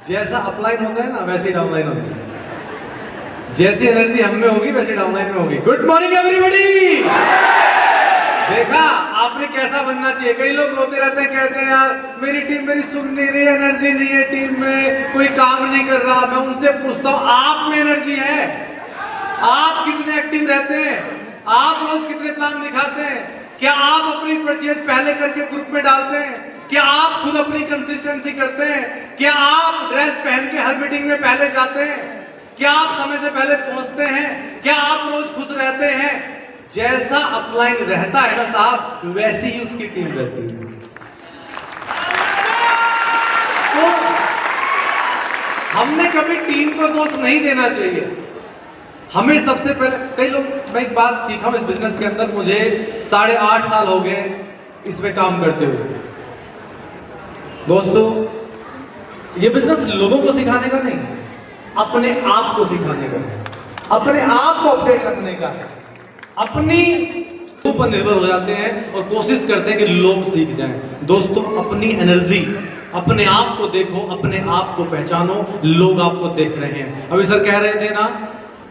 जैसा अपलाइन होता है ना वैसे ही डाउनलाइन होती है। जैसी एनर्जी हम में होगी वैसे डाउनलाइन में होगी। Good morning everybody. देखा आपने कैसा बनना चाहिए। कई लोग रोते रहते हैं, कहते हैं यार मेरी टीम मेरी सुन नहीं रही, एनर्जी नहीं है टीम में, कोई काम नहीं कर रहा। मैं उनसे पूछता हूँ आप में एनर्जी है? आप कितने एक्टिव रहते हैं? आप रोज कितने प्लान दिखाते हैं? क्या आप अपनी परचेज पहले करके ग्रुप में डालते हैं? क्या आप खुद अपनी कंसिस्टेंसी करते हैं? क्या आप ड्रेस पहन के हर मीटिंग में पहले जाते हैं? क्या आप समय से पहले पहुंचते हैं? क्या आप रोज खुश रहते हैं? जैसा अपलाइन रहता है ना साहब, वैसी ही उसकी टीम रहती है। तो हमने कभी टीम को दोष नहीं देना चाहिए। हमें सबसे पहले, कई लोग, मैं एक बात सीखा हूं इस बिजनेस के अंदर, मुझे 8.5 साल हो गए इसमें काम करते हुए। दोस्तों, ये बिजनेस लोगों को सिखाने का नहीं, अपने आप को सिखाने का है, अपने आप को अपडेट रखने का है, अपनी ऊपर निर्भर हो जाते हैं और कोशिश करते हैं कि लोग सीख जाएं। दोस्तों, अपनी एनर्जी, अपने आप को देखो, अपने आप को पहचानो। लोग आपको देख रहे हैं। अभी सर कह रहे थे ना,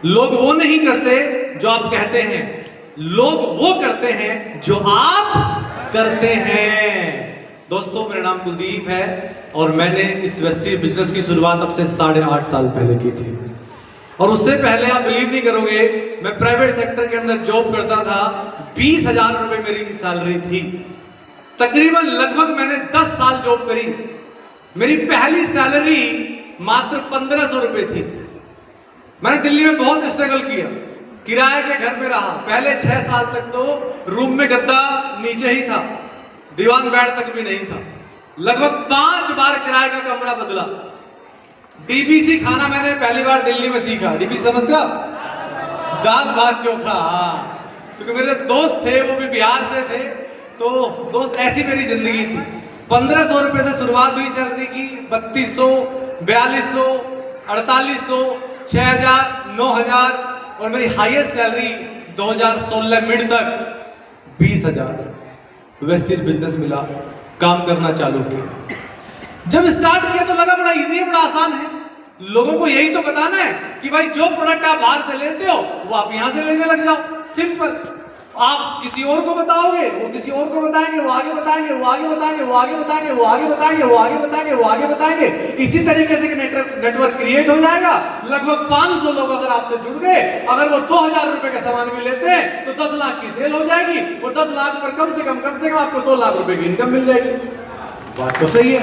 लोग वो नहीं करते जो आप कहते हैं, लोग वो करते हैं जो आप करते हैं। दोस्तों, मेरा नाम कुलदीप है और मैंने इस वेस्टीज बिजनेस की शुरुआत अब से 8.5 साल पहले की थी। और उससे पहले आप बिलीव नहीं करोगे, मैं प्राइवेट सेक्टर के अंदर जॉब करता था। 20,000 रुपए मेरी सैलरी थी। तकरीबन लगभग मैंने 10 साल जॉब करी। मेरी पहली सैलरी मात्र 1,500 रुपए थी। मैंने दिल्ली में बहुत स्ट्रगल किया, किराए के घर में रहा। पहले 6 साल तक तो रूम में गद्दा नीचे ही था, दीवान बेड तक भी नहीं था। लगभग 5 बार किराए का कमरा बदला। डीबीसी खाना मैंने पहली बार दिल्ली में सीखा। डीबीसी समझते हो आप? दाल भात चोखा। हाँ, क्योंकि मेरे दोस्त थे, वो भी बिहार से थे, तो दोस्त, ऐसी मेरी जिंदगी थी। 1,500 रुपए से शुरुआत हुई सैलरी की, 3,200, 4,200, 4,800, 6,000, 9,000 और मेरी हाईएस्ट सैलरी 2016 मिड तक 20,000। वेस्टेज बिजनेस मिला, काम करना चालू किया। जब स्टार्ट किया तो लगा बड़ा इजी है, बड़ा आसान है। लोगों को यही तो बताना है कि भाई जो प्रोडक्ट आप बाहर से लेते हो वो आप यहां से लेने लग जाओ। सिंपल। आप किसी और को बताओगे, वो किसी और को बताएंगे, वो आगे बताएंगे, वो आगे बताएंगे, वो आगे बताएंगे, वो आगे बताएंगे, वो आगे बताएंगे, वो आगे बताएंगे। इसी तरीके से नेटवर्क क्रिएट हो जाएगा। लगभग 500 लोग अगर आपसे जुड़ गए, अगर वो 2,000 रुपए का सामान भी लेते हैं तो 10 लाख की सेल हो जाएगी। वो 10 लाख पर कम से कम आपको 2 लाख रुपए की इनकम मिल जाएगी। बात तो सही है,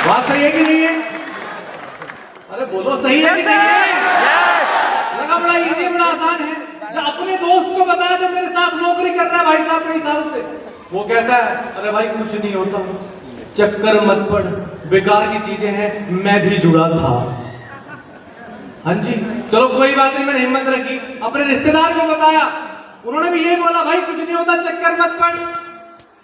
बात सही है कि नहीं है? अरे बोलो, सही है कि नहीं है? लगा बड़ा इजी, बड़ा आसान है। जब अपने दोस्त को बताया, जब मेरे साथ नौकरी कर रहा है भाई साहब कई साल से, वो कहता है अरे भाई कुछ नहीं होता, चक्कर मत पड़, बेकार की चीजें हैं, मैं भी जुड़ा था। हाँ जी, चलो कोई बात नहीं, मैंने हिम्मत रखी, अपने रिश्तेदार को बताया, उन्होंने भी यही बोला, भाई कुछ नहीं होता, चक्कर मत पड़,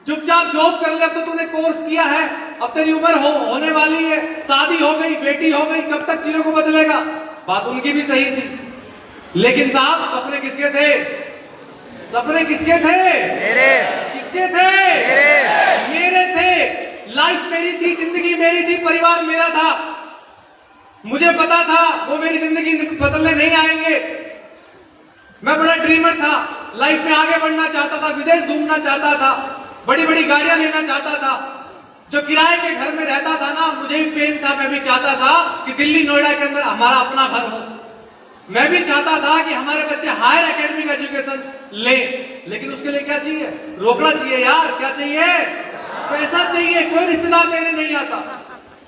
चुपचाप जॉब कर ले। अब तो तूने कोर्स किया है, अब तेरी उम्र होने वाली है, शादी हो गई, बेटी हो गई, कब तक चीजों को बदलेगा। बात उनकी भी सही थी, लेकिन साहब सपने किसके थे? सपने किसके थे? मेरे। किसके थे? मेरे थे। लाइफ मेरी थी, जिंदगी मेरी थी, परिवार मेरा था। मुझे पता था वो मेरी जिंदगी बदलने नहीं आएंगे। मैं बड़ा ड्रीमर था, लाइफ में आगे बढ़ना चाहता था, विदेश घूमना चाहता था, बड़ी बड़ी गाड़ियां लेना चाहता था। जो किराए के घर में रहता था ना, मुझे भी पेन था, मैं भी चाहता था कि दिल्ली नोएडा के अंदर हमारा अपना घर हो। मैं भी चाहता था कि हमारे बच्चे हायर एकेडमिक एजुकेशन ले, लेकिन उसके लिए क्या चाहिए? रोकड़ा चाहिए यार। क्या चाहिए? पैसा चाहिए। कोई रिश्तेदार देने नहीं आता।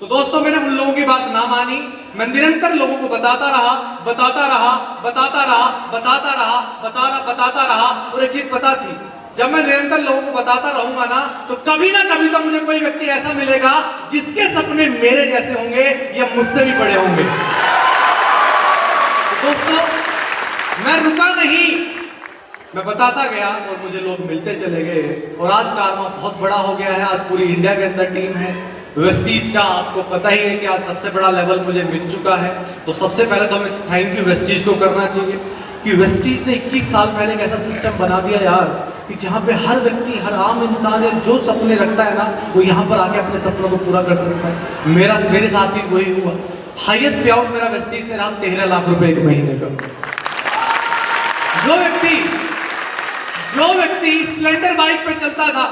तो दोस्तों, मैंने उन लोगों की बात ना मानी। मैं निरंतर लोगों को बताता रहा, बताता रहा, बताता रहा, बताता रहा, बताता रहा। और एक चीज पता थी, जब मैं निरंतर लोगों को बताता रहूंगा ना, तो कभी ना कभी तो मुझे कोई व्यक्ति ऐसा मिलेगा जिसके सपने मेरे जैसे होंगे या मुझसे भी बड़े होंगे। तो दोस्तों, मैं रुका नहीं, मैं बताता गया और मुझे लोग मिलते चले गए और आज कारमा बहुत बड़ा हो गया है। आज पूरी इंडिया के अंदर टीम है। वेस्टीज का आपको पता ही है कि आज सबसे बड़ा लेवल मुझे मिल चुका है। तो सबसे पहले तो हमें थैंक यू वेस्टीज को करना चाहिए कि वेस्टीज ने 21 साल पहले एक ऐसा सिस्टम बना दिया यार कि जहाँ पे हर व्यक्ति, हर आम इंसान है जो सपने रखता है ना, वो यहाँ पर आके अपने सपनों को पूरा कर सकता है। मेरे साथ भी वही हुआ। हाईएस्ट पे आउट मेरा वेस्टीज से रहा 13 लाख रुपए एक महीने का। जो व्यक्ति स्प्लेंडर बाइक पे चलता था,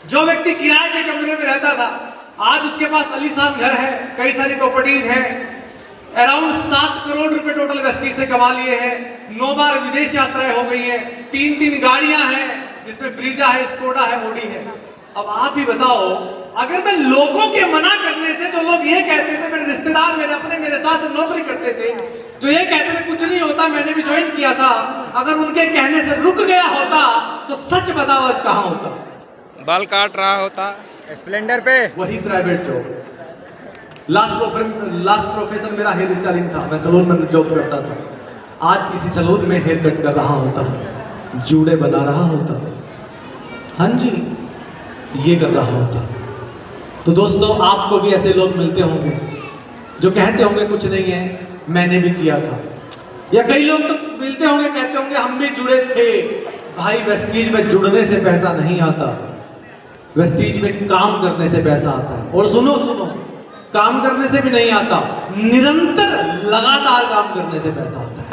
जो व्यक्ति किराए के कमरे में रहता था, आज उसके पास आलीशान घर है, कई सारी प्रॉपर्टीज हैं, अराउंड 7 करोड़ रुपए टोटल वेस्टीज से कमा लिए हैं। 9 बार विदेश यात्राएं हो गई हैं, 3 गाड़ियां हैं जिसमें ब्रीजा है, स्कोडा है, ओडी है। अब आप ही बताओ, अगर मैं लोगों के मना करने से, जो लोग ये कहते थे, मेरे रिश्तेदार, मेरे अपने, मेरे साथ जो नौकरी करते थे, जो ये कहते थे कुछ नहीं होता, मैंने भी ज्वाइन किया था, अगर उनके कहने से रुक गया होता तो सच बताओ आज कहां होता? बाल काट रहा होता स्प्लेंडर पे, वही प्राइवेट जॉब। लास्ट प्रोफेशन मेरा हेयर स्टाइलिंग था, मैं सैलून में जॉब करता था। आज किसी सैलून में हेयर कट कर रहा होता, जूड़े बना रहा होता, हाँ जी, ये कर रहा होता। तो दोस्तों, आपको भी ऐसे लोग मिलते होंगे जो कहते होंगे कुछ नहीं है, मैंने भी किया था। या कई लोग तो मिलते होंगे, कहते होंगे हम भी जुड़े थे। भाई, वेस्टीज में जुड़ने से पैसा नहीं आता, वेस्टीज में काम करने से पैसा आता है। और सुनो, काम करने से भी नहीं आता, निरंतर लगातार काम करने से पैसा आता है,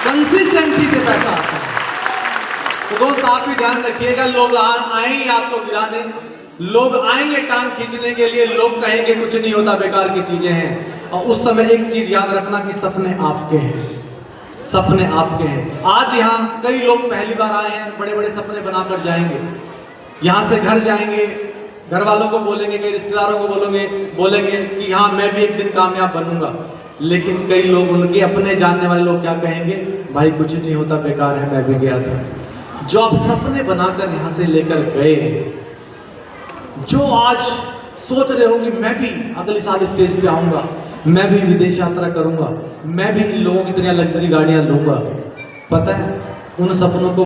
कंसिस्टेंसी से पैसा आता है। तो दोस्त, आप भी ध्यान रखिएगा, लोग आएंगे आपको गिराने, लोग आएंगे टांग खींचने के लिए, लोग कहेंगे कुछ नहीं होता, बेकार की चीजें हैं। और उस समय एक चीज याद रखना कि सपने आपके हैं, सपने आपके हैं। आज यहाँ कई लोग पहली बार आए हैं, बड़े बड़े सपने बनाकर जाएंगे, यहाँ से घर जाएंगे, घर वालों को बोलेंगे, कई रिश्तेदारों को बोलेंगे कि हाँ मैं भी एक दिन कामयाब बनूंगा। लेकिन कई लोग, उनके अपने जानने वाले लोग क्या कहेंगे? भाई कुछ नहीं होता, बेकार है, मैं भी गया था। जो आप सपने बनाकर यहाँ से लेकर गए, जो आज सोच रहे हो कि मैं भी अगले साल स्टेज पे आऊंगा, मैं भी विदेश यात्रा करूंगा, मैं भी लोगों की तरह लग्जरी गाड़ियां लूंगा, पता है उन सपनों को